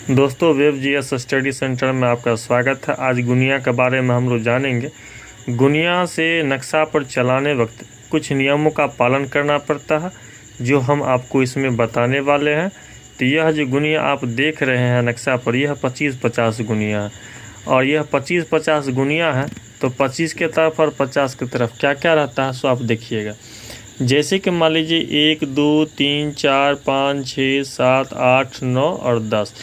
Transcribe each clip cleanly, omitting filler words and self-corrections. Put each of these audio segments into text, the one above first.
दोस्तों वेब.js study centre में आपका स्वागत है। आज गुनिया के बारे में हम लोग जानेंगे। गुनिया से नक्शा पर चलाने वक्त कुछ नियमों का पालन करना पड़ता है जो हम आपको इसमें बताने वाले हैं। तो यह जो गुनिया आप देख रहे हैं नक्शा पर, यह 25-50 गुनिया है और यह 25-50 गुनिया है। तो 25 के तरफ और 50 की तरफ क्या क्या रहता है सो आप देखिएगा। जैसे कि मान लीजिए 1 2 3 4 5 6 7 8 9 और 10,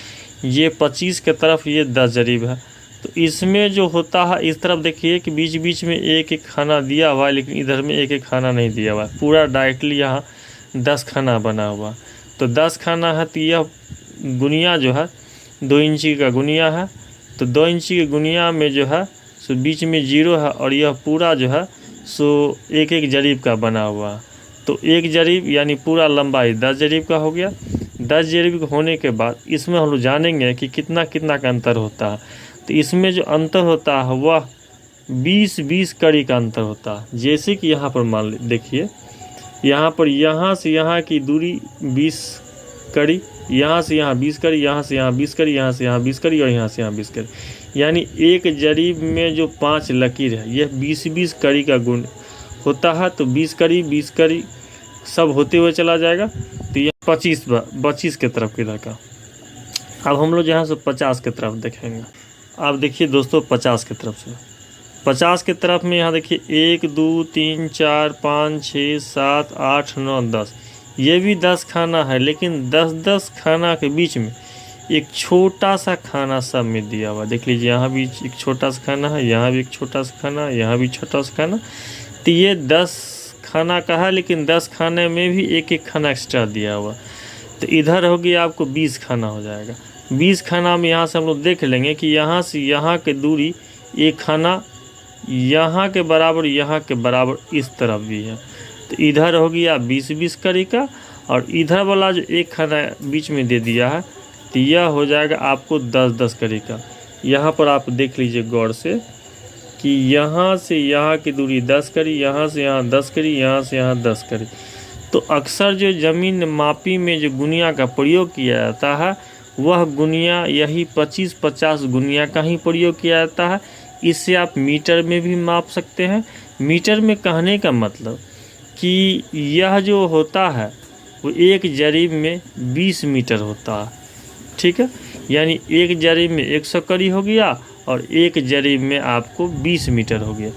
ये 25 के तरफ ये 10 जरीब है। तो इसमें जो होता है इस तरफ देखिए कि बीच बीच में एक एक खाना दिया हुआ है, लेकिन इधर में एक एक खाना नहीं दिया हुआ है। पूरा डायरेक्टली यहाँ 10 खाना बना हुआ। तो 10 खाना है। तो यह गुनिया जो है 2 इंची का गुनिया है। तो 2 इंची के गुनिया में जो है सो बीच में 0 है और यह पूरा जो है सो एक एक जरीब का बना हुआ है। तो एक जरीब यानी पूरा लंबाई 10 जरीब का हो गया। 10 जरीब होने के बाद इसमें हम लोग जानेंगे कि कितना कितना का अंतर होता है। तो इसमें जो अंतर होता है वह 20-20 कड़ी का अंतर होता है। जैसे कि यहाँ पर मान देखिए, यहाँ पर यहाँ से यहाँ की दूरी 20 कड़ी, यहाँ से यहाँ 20 कड़ी, यहाँ से यहाँ 20 कड़ी, यहाँ से यहाँ 20 कड़ी और यहाँ से यहाँ 20 कड़ी, यानी एक जरीब में जो 5 लकीर है यह 20-20 कड़ी का गुण होता है। तो 20 कड़ी सब होते हुए चला जाएगा। तो यह 25 के तरफ किधर का। अब हम लोग यहाँ से 50 के तरफ देखेंगे। आप देखिए दोस्तों 50 के तरफ से, 50 के तरफ में यहाँ देखिए 1 2 3 4 5 6 7 8 9 10, ये भी 10 खाना है, लेकिन 10-10 खाना के बीच में एक छोटा सा खाना सब में दिया हुआ। देख लीजिए यहाँ भी एक छोटा सा खाना है, यहाँ भी एक छोटा सा खाना, यहाँ भी छोटा सा खाना। तो ये 10 खाना का है, लेकिन 10 खाने में भी एक एक खाना एक्स्ट्रा दिया हुआ। तो इधर होगी आपको 20 खाना हो जाएगा। 20 खाना में यहाँ से हम लोग देख लेंगे कि यहाँ से यहाँ की दूरी एक खाना यहाँ के बराबर, यहाँ के बराबर इस तरफ भी है। तो इधर हो गया 20-20 कड़ी का, और इधर वाला जो एक खाना बीच में दे दिया है तो यह हो जाएगा आपको 10-10 कड़ी का। यहाँ पर आप देख लीजिए गौर से कि यहाँ से यहाँ की दूरी 10 कड़ी, यहाँ से यहाँ 10 कड़ी, यहाँ से यहाँ 10 कड़ी। तो अक्सर जो ज़मीन मापी में जो गुनिया का प्रयोग किया जाता है वह गुनिया यही 25-50 गुनिया का ही प्रयोग किया जाता है। इससे आप मीटर में भी माप सकते हैं। मीटर में कहने का मतलब कि यह जो होता है वो एक जरीब में 20 मीटर होता है, ठीक है। यानी एक जरीब में 100 कड़ी हो गया और एक जरीब में आपको 20 मीटर हो गया।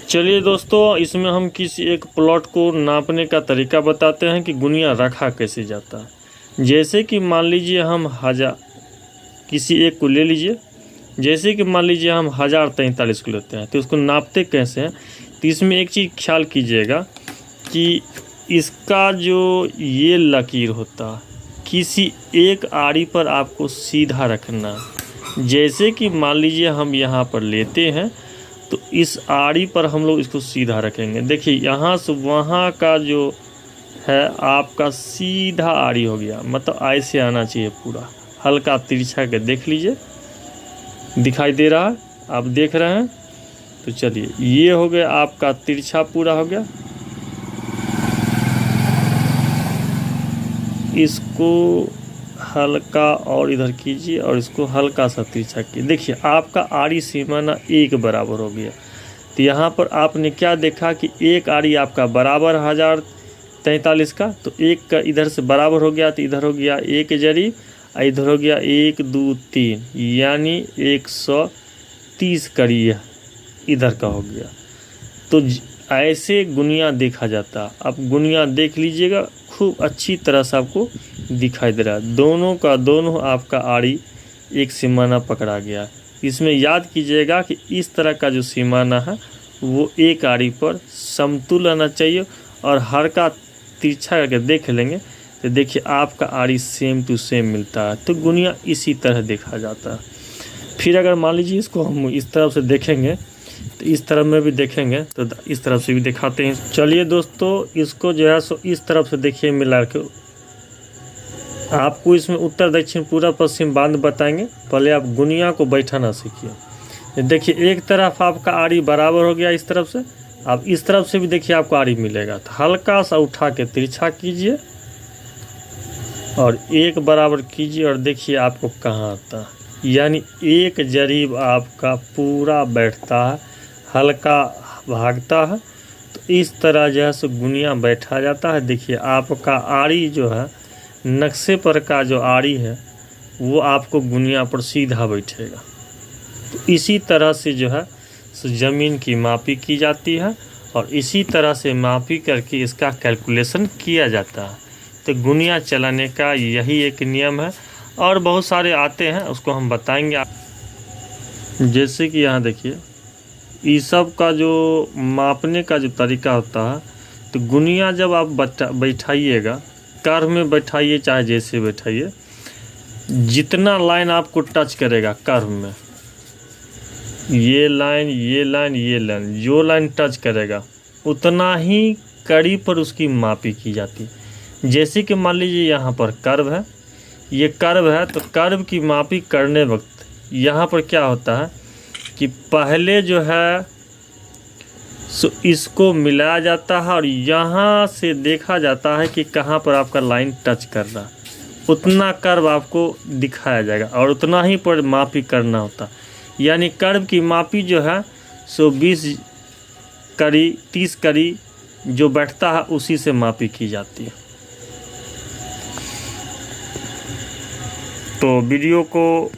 चलिए दोस्तों, इसमें हम किसी एक प्लॉट को नापने का तरीका बताते हैं कि गुनिया रखा कैसे जाता है। जैसे कि मान लीजिए हम किसी एक को ले लीजिए। जैसे कि मान लीजिए हम 1043 को लेते हैं, तो उसको नापते कैसे हैं। तो इसमें एक चीज़ ख्याल कीजिएगा कि इसका जो ये लकीर होता है किसी एक आड़ी पर आपको सीधा रखना है। जैसे कि मान लीजिए हम यहाँ पर लेते हैं तो इस आड़ी पर हम लोग इसको सीधा रखेंगे। देखिए यहाँ से वहाँ का जो है आपका सीधा आड़ी हो गया, मतलब ऐसे आना चाहिए पूरा। हल्का तिरछा के देख लीजिए, दिखाई दे रहा है, आप देख रहे हैं। तो चलिए ये हो गया आपका तिरछा पूरा हो गया। इसको हल्का और इधर कीजिए और इसको हल्का सा तिरछा कीजिए। देखिए आपका आड़ी सीमाना एक बराबर हो गया। तो यहाँ पर आपने क्या देखा कि एक आड़ी आपका बराबर 1043 का, तो एक का इधर से बराबर हो गया। तो इधर हो गया एक जरीब, इधर हो गया 1 2 3, यानी 130 कड़ी इधर का हो गया। तो ऐसे गुनिया देखा जाता। अब गुनिया देख लीजिएगा, खूब अच्छी तरह से आपको दिखाई दे रहा है। दोनों का दोनों आपका आड़ी एक सीमाना पकड़ा गया। इसमें याद कीजिएगा कि इस तरह का जो सीमाना है वो एक आड़ी पर समतुल आना चाहिए, और हर का तिरछा करके देख लेंगे तो देखिए आपका आड़ी सेम टू सेम मिलता है। तो गुनिया इसी तरह देखा जाता है। फिर अगर मान लीजिए इसको हम इस तरफ से देखेंगे तो इस तरफ में भी देखेंगे, तो इस तरफ से भी दिखाते हैं। चलिए दोस्तों, इसको जो है सो इस तरफ से देखिए मिला के। आपको इसमें उत्तर दक्षिण पूर्व पश्चिम बांध बताएंगे। पहले आप गुनिया को बैठाना सीखिए। देखिए एक तरफ आपका आड़ी बराबर हो गया इस तरफ से, अब इस तरफ से भी देखिए आपको आड़ी मिलेगा। तो हल्का सा उठा के तिरछा कीजिए, और 1 बराबर कीजिए और देखिए आपको कहाँ आता है। यानी 1 जरीब आपका पूरा बैठता है, हल्का भागता है। तो इस तरह जो है सो गुनिया बैठा जाता है। देखिए आपका आड़ी जो है, नक्शे पर का जो आड़ी है वो आपको गुनिया पर सीधा बैठेगा। तो इसी तरह से जो है सो ज़मीन की मापी की जाती है और इसी तरह से मापी करके इसका कैलकुलेशन किया जाता है। तो गुनिया चलाने का यही एक नियम है और बहुत सारे आते हैं, उसको हम बताएंगे। जैसे कि यहाँ देखिए, इस सब का जो मापने का जो तरीका होता है, तो गुनिया जब आप बैठाइएगा, कर्व में बैठाइए चाहे जैसे बैठाइए, जितना लाइन आपको टच करेगा कर्व में, ये लाइन ये लाइन ये लाइन, जो लाइन टच करेगा उतना ही कड़ी पर उसकी मापी की जाती है। जैसे कि मान लीजिए यहाँ पर कर्व है, ये कर्व है, तो कर्व की मापी करने वक्त यहाँ पर क्या होता है कि पहले जो है सो इसको मिलाया जाता है और यहाँ से देखा जाता है कि कहाँ पर आपका लाइन टच कर रहा है, उतना कर्व आपको दिखाया जाएगा और उतना ही पर मापी करना होता है। यानी कर्व की मापी जो है सो 20 कड़ी 30 कड़ी जो बैठता है उसी से मापी की जाती है। तो वीडियो को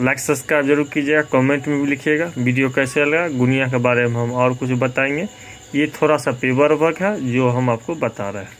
लाइक सब्सक्राइब जरूर कीजिएगा, कमेंट में भी लिखिएगा वीडियो कैसे लगा। गुनिया के बारे में हम और कुछ बताएंगे। ये थोड़ा सा पेपर वर्क है जो हम आपको बता रहे हैं।